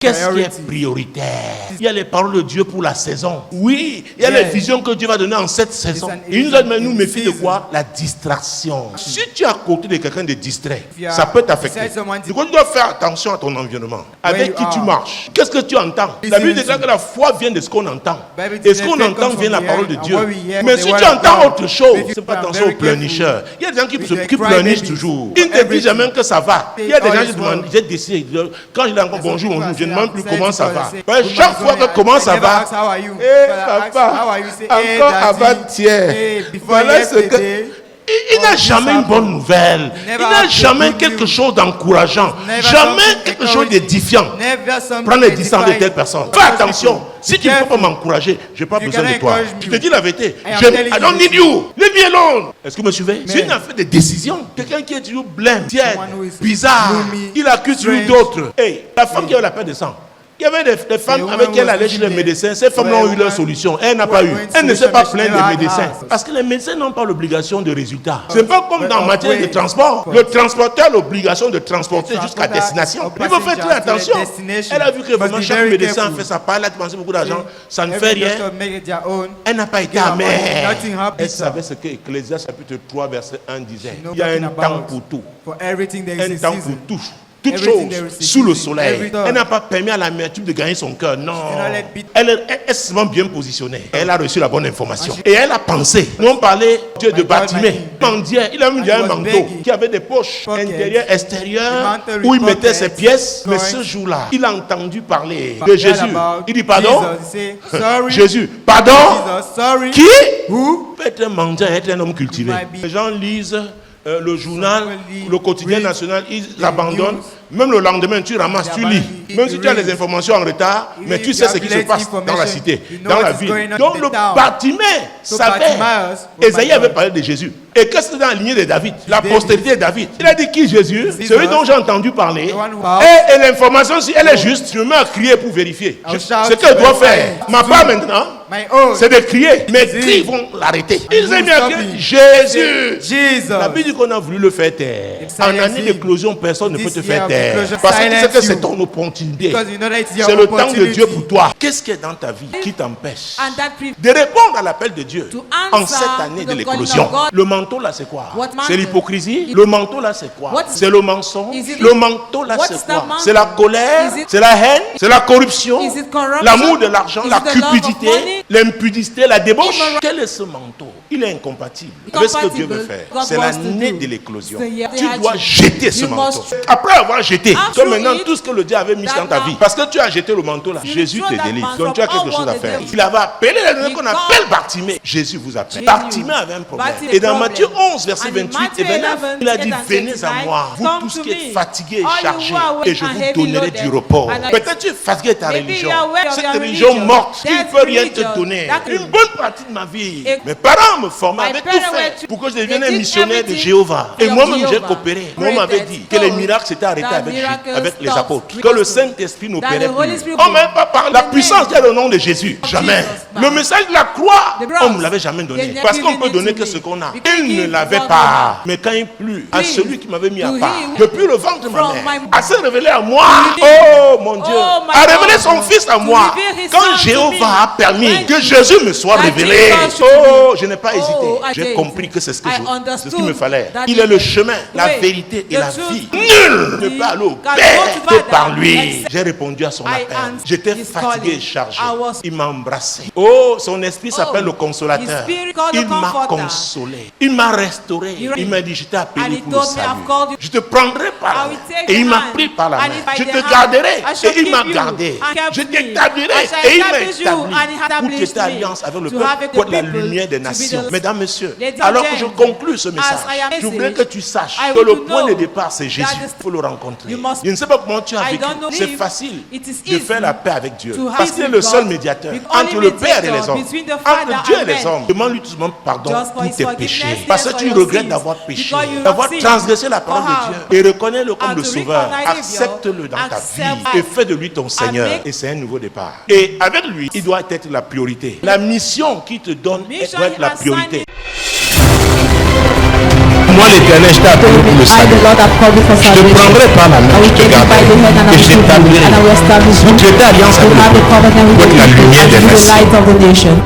Qu'est-ce qui est prioritaire? Il y a les paroles de Dieu pour la saison. Oui, il y a les visions que Dieu va donner en cette saison. Et il nous a dit, nous méfie de quoi? La distraction. Si tu es à côté de quelqu'un de distrait, ça peut t'affecter. Du coup, tu dois faire attention à ton environnement. Avec qui tu marches? Qu'est-ce que tu entends? La Bible déclare que la foi vient de ce qu'on entend. Et ce qu'on entend vient de la parole de Dieu. Mais si tu entends autre chose, c'est pas attention aux pleurnicheurs. Il y a des gens qui pleurnichent toujours. Ils ne te disent jamais que ça va. Il y a des gens qui demandent, j'ai décidé, quand je dis encore bonjour, je ne demande plus comment ça va. Chaque fois que comment ça va, papa, encore avant-hier, voilà ce que... Il n'a jamais une bonne nouvelle. Il n'a jamais quelque chose d'encourageant. Jamais quelque chose d'édifiant. Prends les distances de telle personne. Fais attention. Si tu ne peux pas m'encourager, je n'ai pas besoin de toi. Je te dis la vérité. I don't need you. Leave me alone. Est-ce que vous me suivez? C'est une affaire de décision. Quelqu'un qui est toujours blême, tiède, bizarre. Il accuse lui d'autres. Hey, la femme qui a la paix de sang. Il y avait des femmes avec qui elle allait chez les médecins. Ces femmes ont eu leur solution. Elle n'a pas eu. Elle ne s'est pas plainte des médecins. Parce que les médecins n'ont pas l'obligation de résultat. Ce n'est pas comme dans matière de transport. Le transporteur a l'obligation de transporter jusqu'à destination. Il faut faire très attention. Elle a vu que vraiment chaque médecin a fait sa part. Elle a dépensé beaucoup d'argent. Ça ne fait rien. Elle n'a pas été amère. Elle savait ce que Ecclésiaste chapitre 3 verset 1 disait. Il y a un temps pour tout. Un temps pour tout. Toute chose sous le soleil. Elle n'a pas permis à l'amertume de gagner son cœur. Non. Elle est seulement bien positionnée. Elle a reçu la bonne information. Et elle a pensé. Nous on parlait de Bartimée. Il a mis un manteau qui avait des poches intérieures, extérieures, où il mettait ses pièces. Mais ce jour-là, il a entendu parler de Jésus. Il dit pardon. Jésus, pardon. Qui? Peut être un mendiant, être un homme cultivé. Les gens lisent le journal, le quotidien national, ils l'abandonnent. Même le lendemain, tu ramasses, tu lis. Même si tu as les informations en retard, mais tu sais ce qui se passe dans la cité, dans la ville. Donc le Bartimée savait. Esaïe avait parlé de Jésus. Et qu'est-ce que c'est dans la lignée de David? La postérité de David. Il a dit qui Jésus? Celui dont j'ai entendu parler. Et l'information, si elle est juste, je me mets à crier pour vérifier. Ce qu'elle doit faire. Ma part maintenant, c'est de crier. Mes cris vont l'arrêter. Ils aiment bien crier Jésus. La Bible dit qu'on a voulu le faire taire. En année d'éclosion, personne ne peut te faire taire. Parce que tu sais que c'est ton opportunité. C'est le temps de Dieu pour toi. Qu'est-ce qui est dans ta vie qui t'empêche de répondre à l'appel de Dieu en cette année de l'éclosion? Le manteau là c'est quoi? C'est l'hypocrisie. Le manteau là c'est quoi? C'est le mensonge. Le manteau là c'est quoi? C'est la colère. C'est la haine. C'est la corruption. L'amour de l'argent. La cupidité. L'impudicité. La débauche. Quel est ce manteau? Il est incompatible avec ce que Dieu veut faire. C'est l'année de l'éclosion. Tu dois jeter ce manteau. Après avoir jeté, comme maintenant tout ce que le Dieu avait mis dans ta vie, parce que tu as jeté le manteau là, Jésus te délivre. Donc tu as quelque chose à faire. Il avait appelé les qu'on appelle Bartimée. Jésus vous appelle. Bartimée avait un problème. Et dans Matthieu 11, verset 28 et 29, il a dit venez à moi, vous tous qui êtes fatigués et chargés, et je vous donnerai du repos. Peut-être tu es fatigué de ta religion. Cette religion morte qui ne peut rien te donner. Une bonne partie de ma vie, mes parents me formaient, avaient tout fait pour que je devienne un missionnaire de Jéhovah. Et moi-même j'ai coopéré. Moi m'avait dit que les miracles s'étaient arrêtés avec les apôtres. Que le Saint-Esprit n'opérait plus. On ne m'a pas parlé. La puissance est le nom de Jésus. Jamais. Le message de la croix, on ne me l'avait jamais donné. Parce qu'on peut donner que ce qu'on a. Il ne l'avait pas. Mais quand il plut à celui qui m'avait mis à part, depuis le ventre de ma mère, à se révéler à moi. Oh mon Dieu. A révélé son fils à moi. Quand Jéhovah a permis que Jésus me soit révélé. Oh, je n'ai pas hésité. J'ai compris que c'est ce qu'il me fallait. Il est le chemin, la vérité et la vie. Nul ne peut aller au Père que par lui. J'ai répondu à son appel. J'étais fatigué et chargé. Il m'a embrassé. Oh, son esprit s'appelle le consolateur. Il m'a consolé. Il m'a restauré. Il m'a dit, je t'ai appelé pour le salut. Je te prendrai par la main. Et il m'a pris par la main. Je te garderai. Et il m'a gardé. Je t'établirai. Et il m'a établi. Pour que cette alliance avec le peuple, pour la lumière des nations. Mesdames, messieurs, alors que je conclue ce message, je voudrais que tu saches que le point de départ, c'est Jésus. Il faut le rencontrer. Je ne sais pas comment tu as vécu. C'est facile de faire la paix avec Dieu. Parce qu'il est le seul médiateur entre le Père et les hommes. Entre Dieu et les hommes. Demande-lui tout simplement pardon pour tes péchés. Parce que tu regrettes d'avoir péché, d'avoir transgressé la parole de Dieu. Et reconnais-le comme le Sauveur. Accepte-le dans ta vie et fais de lui ton Seigneur. Et c'est un nouveau départ. Et avec lui, il doit être la priorité. La mission qu'il te donne doit être la priorité. Moi, l'Éternel, je t'ai appelé pour le salut. Je te prendrai par la main, je te garderai et je t'établirai. Vous traitez alliance avec le peuple pour être la lumière des nations.